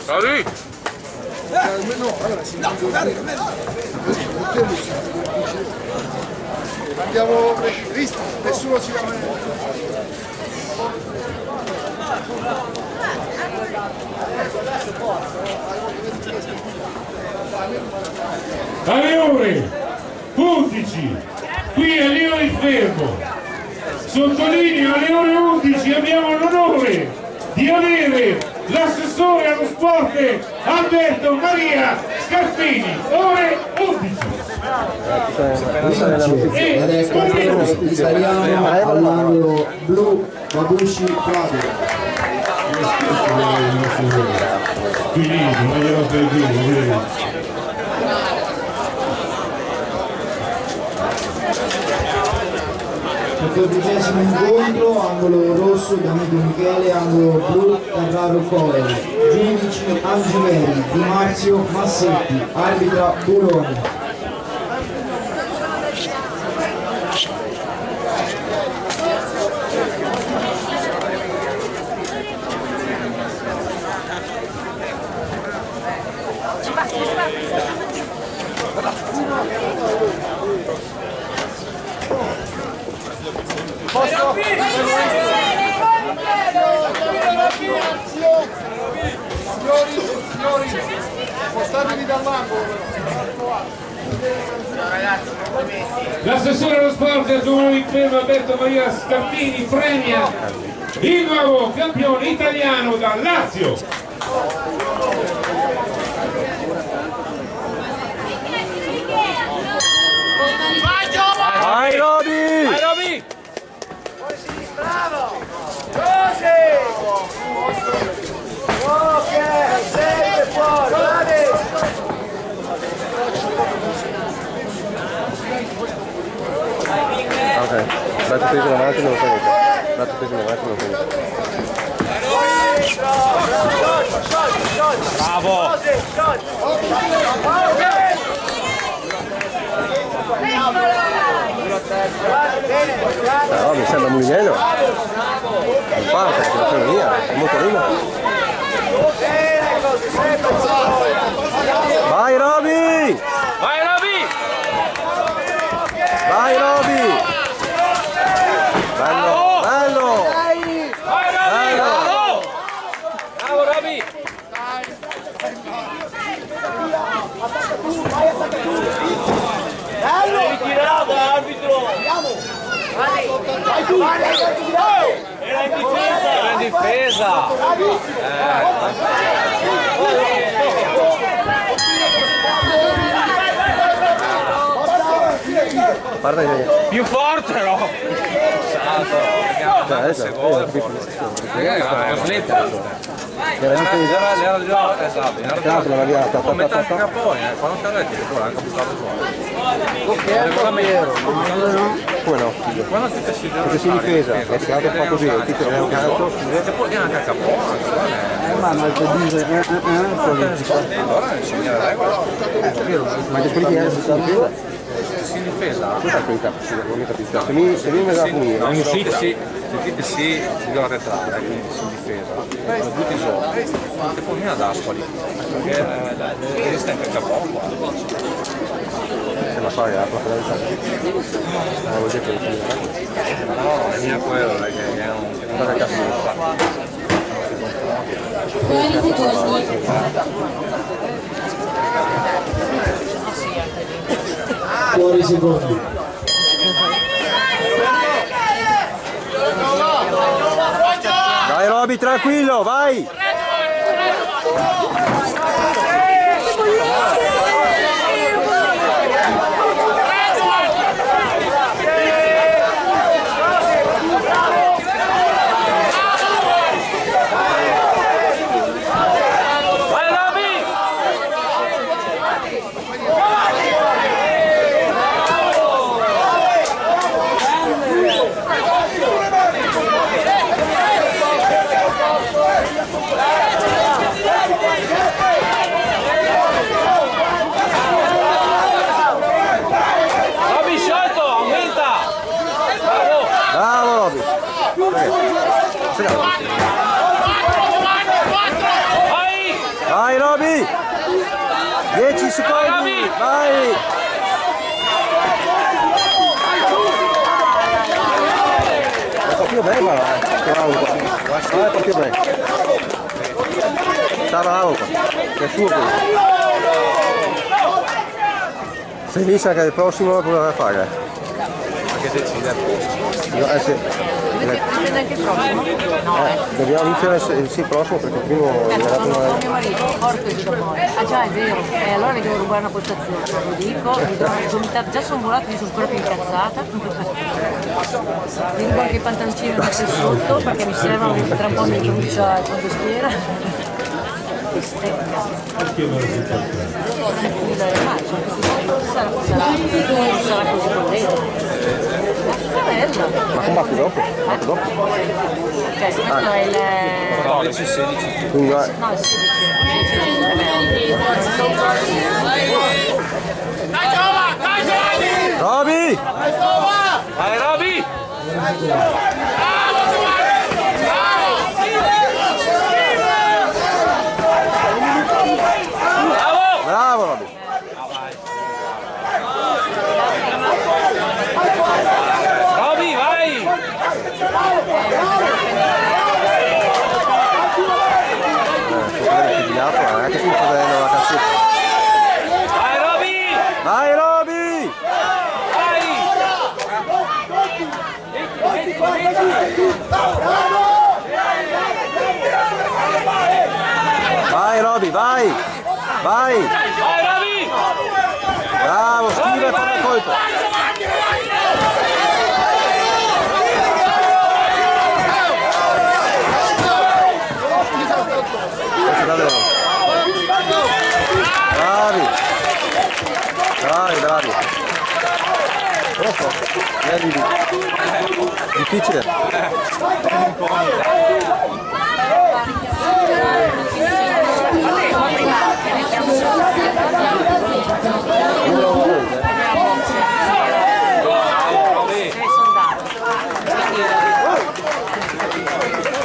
Bravi! No, allora si andiamo visto, nessuno ci va. Alle ore 11 qui a Lione Fermo, sottolineo, alle ore 11 abbiamo l'onore di avere l'assessore allo sport Alberto Maria Scarpini, ore 11. Italiano all'angolo blu Babushi Flavio. Finito, non glielo stai dicendo. 14° incontro, angolo rosso D'Amico Michele, angolo blu Carraro Coeli, giudici Angiveri, Di Marzio Massetti, arbitra Bologna. Signori, spostatevi dall'angolo. L'assessore allo sport del Comune di Fermo Alberto Maria Scarpini premia il nuovo campione italiano dal Lazio. Vai Roby! Vai Roby! Bravo! Così! Ok, sempre fuori, bravi! Ok, braccio peso in avanti non lo fai niente. Braccio peso in avanti non lo fai niente. Bravo! No, mi sembra Mulinello. Non parte, che la fai via, è molto lungo. Vai Roby! Vai Roby! Vai Roby! Bello! Bello! Vai Roby! Bravo! Bravo Roby! Devi tirare arbitro! Vai tu! Era in difesa! Era in difesa! Guarda che... Più forte no! Era in difesa. Esatto, Cazzo, l'aveva viata. come tanti caponi, quando c'era il tiro, anche buttato fuori. Come no? Quando ti si Perché si difesa, è stato fa così, il titolo è un canto. e poi anche a capone. Ma il produce Allora insegna la regola. Ma che quelli che si difesa? Si in difesa. Cosa è non mi capisco. Se mi da punire. No, se ti si devo arretrare, quindi si in difesa. Lo butti sopra. E poi mi da ascoli. Perché esiste anche il capone qua. Se la fai, la verità. Non vuol dire che No, non è quello, perché è un... cosa cazzo mi fa. fuori secondi. Dai Roby, tranquillo, vai! 10 secondi, vai! È proprio bene, ma bravo qua. È proprio bene. Sta bravo qua. È suo questo. Se vince anche il prossimo lo dovrà fare. Perché decide il posto. No, sì. Dipende anche il prossimo? No, Dobbiamo vincere il prossimo perché il primo è dato sono una... con mio marito, porco di domani. Ah già, è vero. Allora mi devo rubare una postazione, lo dico. Già sono volato, mi sono proprio incazzata. Mi rubo anche i pantaloncini da sotto perché mi servono tra un po' mi comincia il fondoschiera. Sarà così con lei. Ma combatti dopo? Dopo? Cioè, questo è il... 14-16. Quindi vai. No, il 16. Roby! Vai Roby! Bravo Roby! Roby, vai! Anche se mi sta vedendo la cazzetta. Vai Roby! Vai Roby! Vai Roby, vai! Vai! Vai Roby! Bravo, scrive per il colpo! Bravi! Bravi, bravi! Difficile!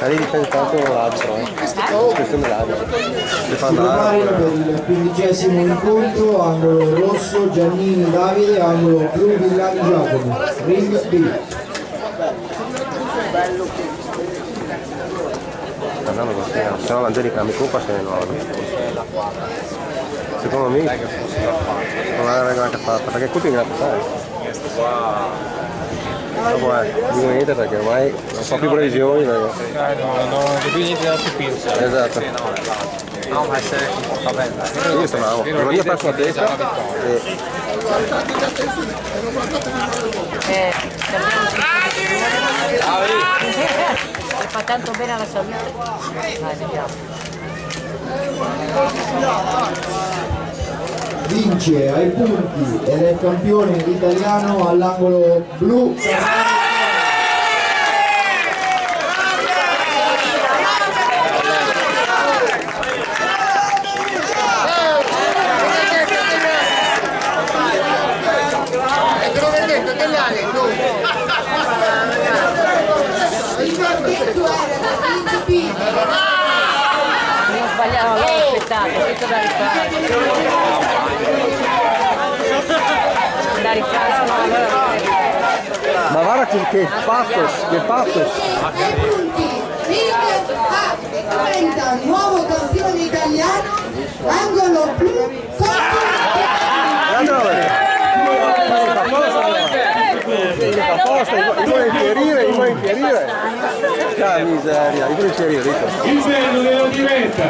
Lì dipende tanto dall'arbitro, questione dell'arbitro. Si preparino per il 15° incontro, angolo rosso Giannini Davide, angolo blu Villani Giacomo, ring B. Andando così, se no l'Angelica mi colpa se no. Secondo me non è la regola che ha fatta, perché colpi mi ha passato. Dopo dico niente perché ormai non so più previsioni perché... non c'è più niente da pensare. Esatto. No, ma se va bene. Io sono bravo, non io perso la testa e... E fa tanto bene alla salute. Dai, vediamo. Vince ai punti ed è campione italiano all'angolo blu. Non sbagliavo, l'ho aspettato, tutto da rifare. Da rifare, no, allora... Ma guarda che pathos, che pathos! punti, ring A diventa nuovo campione italiano, angolo blu, io vuole infierire! Che miseria, io vuole infierire, dico! Il bello della diretta